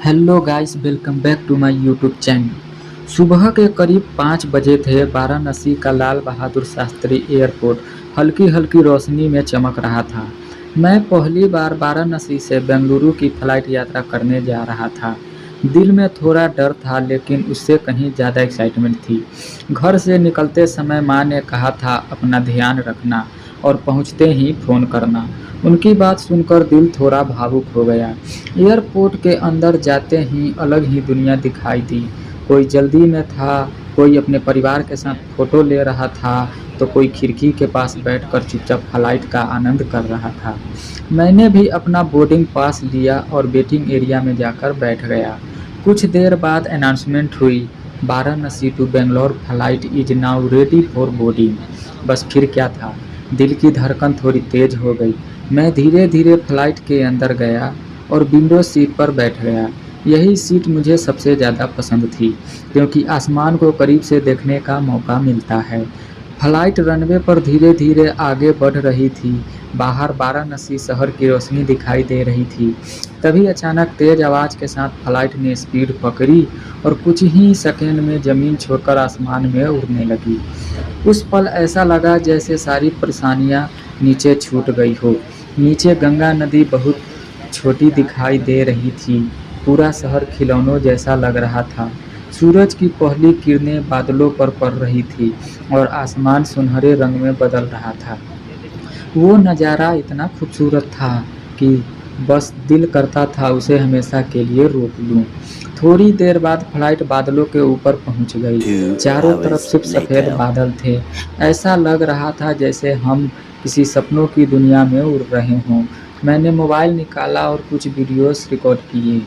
Hello guys, welcome back to my YouTube channel. सुबह के करीब 5 बजे थे। वाराणसी का लाल बहादुर शास्त्री एयरपोर्ट हल्की हल्की रोशनी में चमक रहा था। मैं पहली बार वाराणसी से बेंगलुरु की फ़्लाइट यात्रा करने जा रहा था। दिल में थोड़ा डर था, लेकिन उससे कहीं ज़्यादा एक्साइटमेंट थी। घर से निकलते समय माँ ने कहा था, अपना ध्यान रखना और पहुँचते ही फ़ोन करना। उनकी बात सुनकर दिल थोड़ा भावुक हो गया। एयरपोर्ट के अंदर जाते ही अलग ही दुनिया दिखाई दी। कोई जल्दी में था, कोई अपने परिवार के साथ फ़ोटो ले रहा था, तो कोई खिड़की के पास बैठकर चुपचाप फ्लाइट का आनंद कर रहा था। मैंने भी अपना बोर्डिंग पास लिया और वेटिंग एरिया में जाकर बैठ गया। कुछ देर बाद अनाउंसमेंट हुई, Varanasi to Bangalore flight is now ready for boarding. बस फिर क्या था, दिल की धड़कन थोड़ी तेज हो गई। मैं धीरे धीरे फ्लाइट के अंदर गया और विंडो सीट पर बैठ गया। यही सीट मुझे सबसे ज़्यादा पसंद थी, क्योंकि आसमान को करीब से देखने का मौका मिलता है। फ्लाइट रनवे पर धीरे धीरे आगे बढ़ रही थी। बाहर वाराणसी शहर की रोशनी दिखाई दे रही थी। तभी अचानक तेज आवाज़ के साथ फ्लाइट ने स्पीड पकड़ी और कुछ ही सेकंड में ज़मीन छोड़कर आसमान में उड़ने लगी। उस पल ऐसा लगा जैसे सारी परेशानियां नीचे छूट गई हो। नीचे गंगा नदी बहुत छोटी दिखाई दे रही थी। पूरा शहर खिलौनों जैसा लग रहा था। सूरज की पहली किरणें बादलों पर पड़ रही थी और आसमान सुनहरे रंग में बदल रहा था। वो नज़ारा इतना खूबसूरत था कि बस दिल करता था उसे हमेशा के लिए रोक लूं। थोड़ी देर बाद फ्लाइट बादलों के ऊपर पहुंच गई। 2 चारों तरफ hours सिर्फ सफ़ेद later. बादल थे। ऐसा लग रहा था जैसे हम किसी सपनों की दुनिया में उड़ रहे हों। मैंने मोबाइल निकाला और कुछ वीडियोस रिकॉर्ड किए।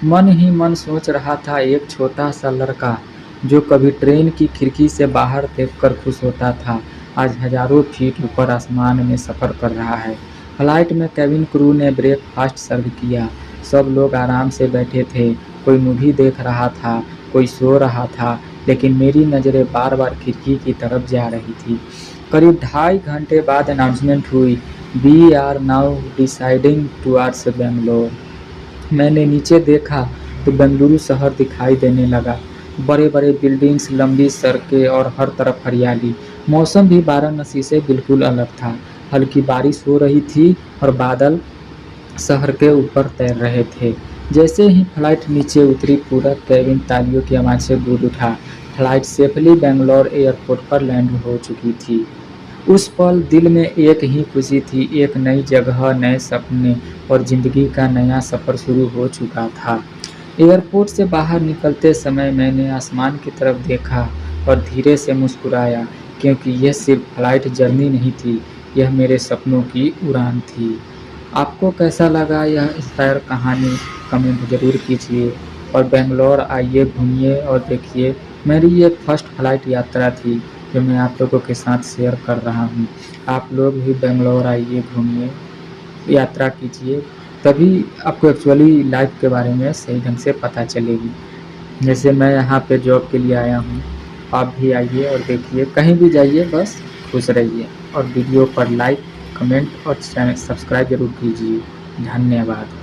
मन ही मन सोच रहा था, एक छोटा सा लड़का जो कभी ट्रेन की खिड़की से बाहर देखकर खुश होता था, आज हज़ारों फीट ऊपर आसमान में सफ़र कर रहा है। फ्लाइट में केबिन क्रू ने ब्रेकफास्ट सर्व किया। सब लोग आराम से बैठे थे। कोई मूवी देख रहा था, कोई सो रहा था, लेकिन मेरी नज़रें बार बार खिड़की की तरफ जा रही थी। करीब 2.5 घंटे बाद अनाउंसमेंट हुई, we are now deciding towards Bangalore. मैंने नीचे देखा तो बेंगलुरु शहर दिखाई देने लगा। बड़े बड़े बिल्डिंग्स, लंबी सड़कें और हर तरफ हरियाली। मौसम भी वाराणसी से बिल्कुल अलग था। हल्की बारिश हो रही थी और बादल शहर के ऊपर तैर रहे थे। जैसे ही फ्लाइट नीचे उतरी, पूरा केबिन तालियों की आवाज़ से गूंज उठा। फ्लाइट सेफली बेंगलोर एयरपोर्ट पर लैंड हो चुकी थी। उस पल दिल में एक ही खुशी थी, एक नई जगह, नए सपने और ज़िंदगी का नया सफ़र शुरू हो चुका था। एयरपोर्ट से बाहर निकलते समय मैंने आसमान की तरफ देखा और धीरे से मुस्कुराया, क्योंकि यह सिर्फ फ्लाइट जर्नी नहीं थी, यह मेरे सपनों की उड़ान थी। आपको कैसा लगा यह इंस्पायर कहानी, कमेंट ज़रूर कीजिए। और बेंगलोर आइए, घूमिए और देखिए। मेरी ये फर्स्ट फ्लाइट यात्रा थी जो मैं आप लोगों के साथ शेयर कर रहा हूँ। आप लोग भी बेंगलोर आइए, घूमिए, यात्रा कीजिए, तभी आपको एक्चुअली लाइफ के बारे में सही ढंग से पता चलेगी। जैसे मैं यहाँ पे जॉब के लिए आया हूँ, आप भी आइए और देखिए। कहीं भी जाइए, बस खुश रहिए। और वीडियो पर लाइक, कमेंट और चैनल सब्सक्राइब ज़रूर कीजिए। धन्यवाद।